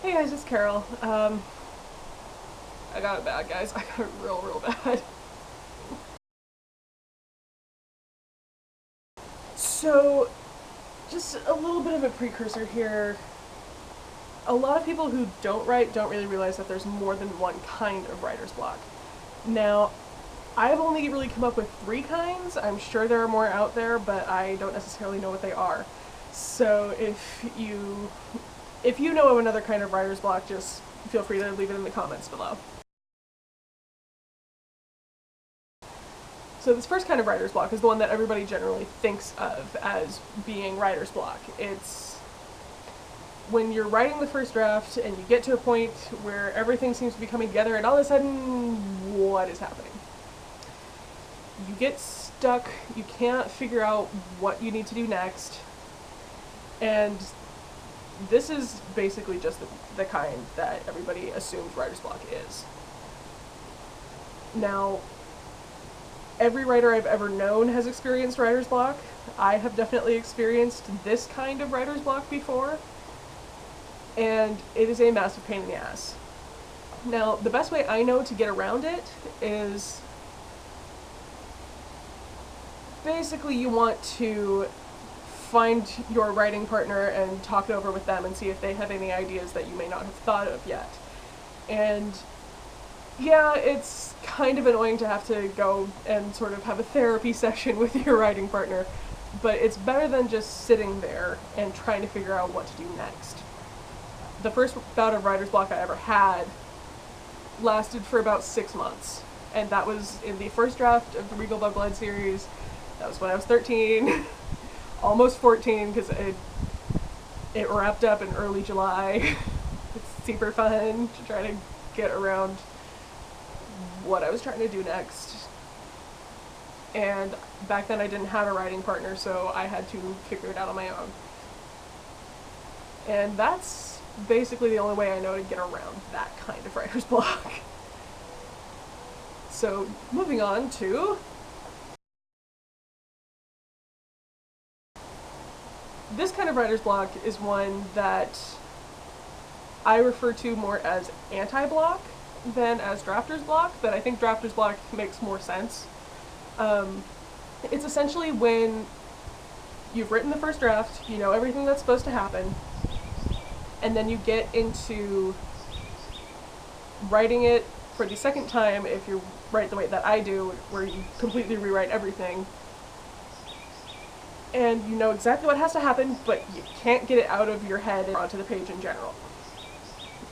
Hey guys, it's Carol. I got it bad, guys. I got it real bad. So, just a little bit of a precursor here. A lot of people who don't write don't really realize that there's more than one kind of writer's block. Now, I've only really come up with 3 kinds. I'm sure there are more out there, but I don't necessarily know what they are. So, if you know of another kind of writer's block, just feel free to leave it in the comments below. So this first kind of writer's block is the one that everybody generally thinks of as being writer's block. It's when you're writing the first draft and you get to a point where everything seems to be coming together and all of a sudden, what is happening? You get stuck, you can't figure out what you need to do next, and this is basically just the kind that everybody assumes writer's block is. Now, every writer I've ever known has experienced writer's block. I have definitely experienced this kind of writer's block before, and it is a massive pain in the ass. Now, the best way I know to get around it is basically you want to find your writing partner and talk it over with them and see if they have any ideas that you may not have thought of yet. And yeah, it's kind of annoying to have to go and sort of have a therapy session with your writing partner, but it's better than just sitting there and trying to figure out what to do next. The first bout of writer's block I ever had lasted for about 6 months, and that was in the first draft of the Regal by Blood series. That was when I was 13, almost 14, because it wrapped up in early July. It's super fun to try to get around what I was trying to do next. And back then I didn't have a writing partner, so I had to figure it out on my own. And that's basically the only way I know to get around that kind of writer's block. So, moving on to this kind of writer's block is one that I refer to more as anti-block than as drafter's block, but I think drafter's block makes more sense. It's essentially when you've written the first draft, you know everything that's supposed to happen, and then you get into writing it for the second time if you write the way that I do, where you completely rewrite everything, and you know exactly what has to happen, but you can't get it out of your head and onto the page in general.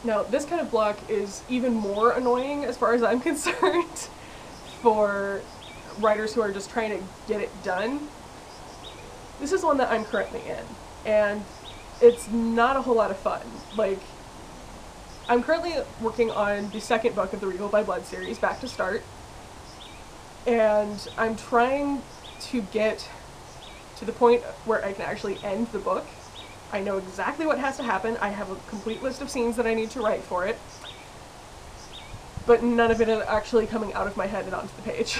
Now, this kind of block is even more annoying as far as I'm concerned for writers who are just trying to get it done. This is one that I'm currently in, and it's not a whole lot of fun. Like, I'm currently working on the second book of the Regal by Blood series, Back to Start, and I'm trying to get to the point where I can actually end the book. I know exactly what has to happen. I have a complete list of scenes that I need to write for it, but none of it is actually coming out of my head and onto the page.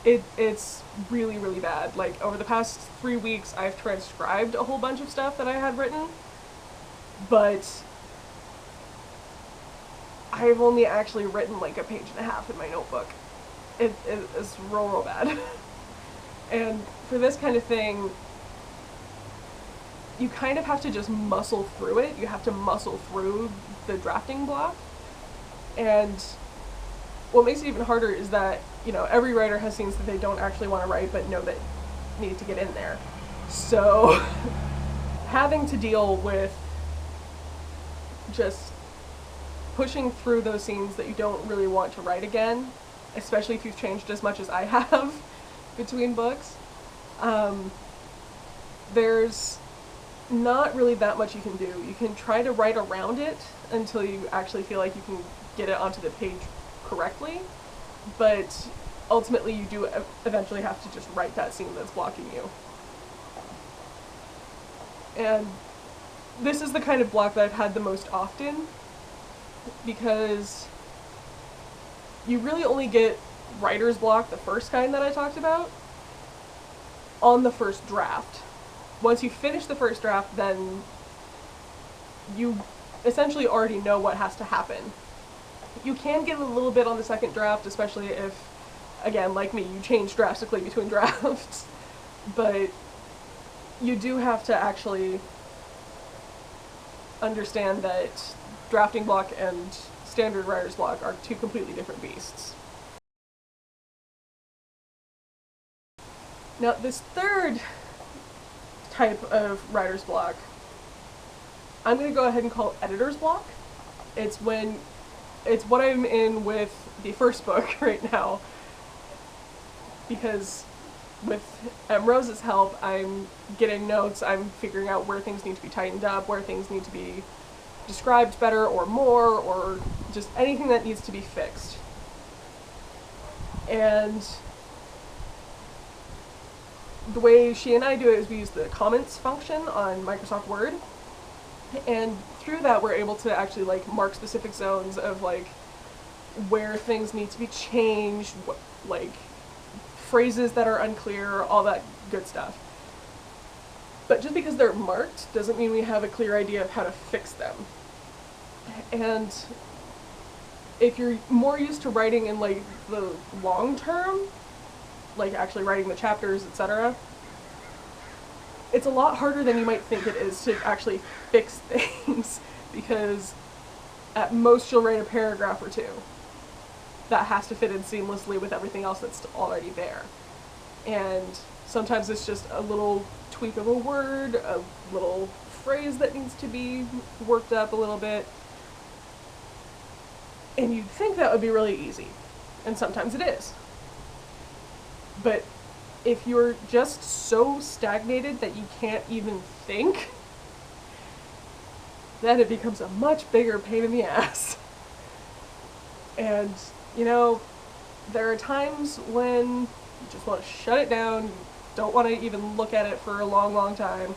It's really bad. Like, over the past 3 weeks, I've transcribed a whole bunch of stuff that I had written, but I've only actually written like a page and a half in my notebook. It is real bad. And for this kind of thing, you kind of have to just muscle through it. You have to muscle through the drafting block. And what makes it even harder is that, you know, every writer has scenes that they don't actually want to write but know that need to get in there. So having to deal with just pushing through those scenes that you don't really want to write again, especially if you've changed as much as I have between books, there's not really that much you can do. You can try to write around it until you actually feel like you can get it onto the page correctly, but ultimately you do eventually have to just write that scene that's blocking you. And this is the kind of block that I've had the most often, because you really only get writer's block, the first kind that I talked about, on the first draft. Once you finish the first draft, then you essentially already know what has to happen. You can get a little bit on the second draft, especially if, again, like me, you change drastically between drafts, but you do have to actually understand that drafting block and standard writer's block are two completely different beasts. Now, this third type of writer's block, I'm going to go ahead and call editor's block. It's what I'm in with the first book right now, because with Rose's help, I'm getting notes, I'm figuring out where things need to be tightened up, where things need to be described better or more, or just anything that needs to be fixed. And the way she and I do it is we use the comments function on Microsoft Word, and through that we're able to actually like mark specific zones of like where things need to be changed, like phrases that are unclear, all that good stuff. But just because they're marked doesn't mean we have a clear idea of how to fix them. And if you're more used to writing in like the long term, like actually writing the chapters, etc., it's a lot harder than you might think it is to actually fix things, because at most you'll write a paragraph or two that has to fit in seamlessly with everything else that's already there. And sometimes it's just a little tweak of a word, a little phrase that needs to be worked up a little bit. And you'd think that would be really easy, and sometimes it is. But if you're just so stagnated that you can't even think, then it becomes a much bigger pain in the ass. And, you know, there are times when you just want to shut it down, you don't want to even look at it for a long, long time.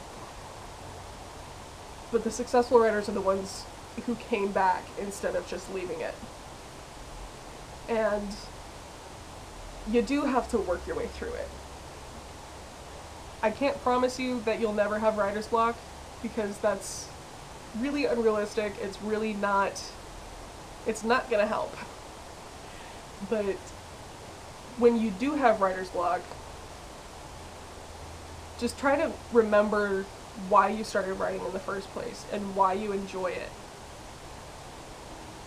But the successful writers are the ones who came back instead of just leaving it. And you do have to work your way through it. I can't promise you that you'll never have writer's block, because that's really unrealistic. It's really not, it's not gonna help. But when you do have writer's block, just try to remember why you started writing in the first place and why you enjoy it.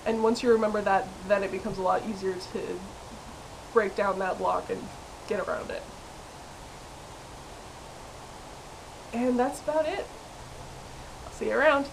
And once you remember that, then it becomes a lot easier to break down that block and get around it. And that's about it. I'll see you around.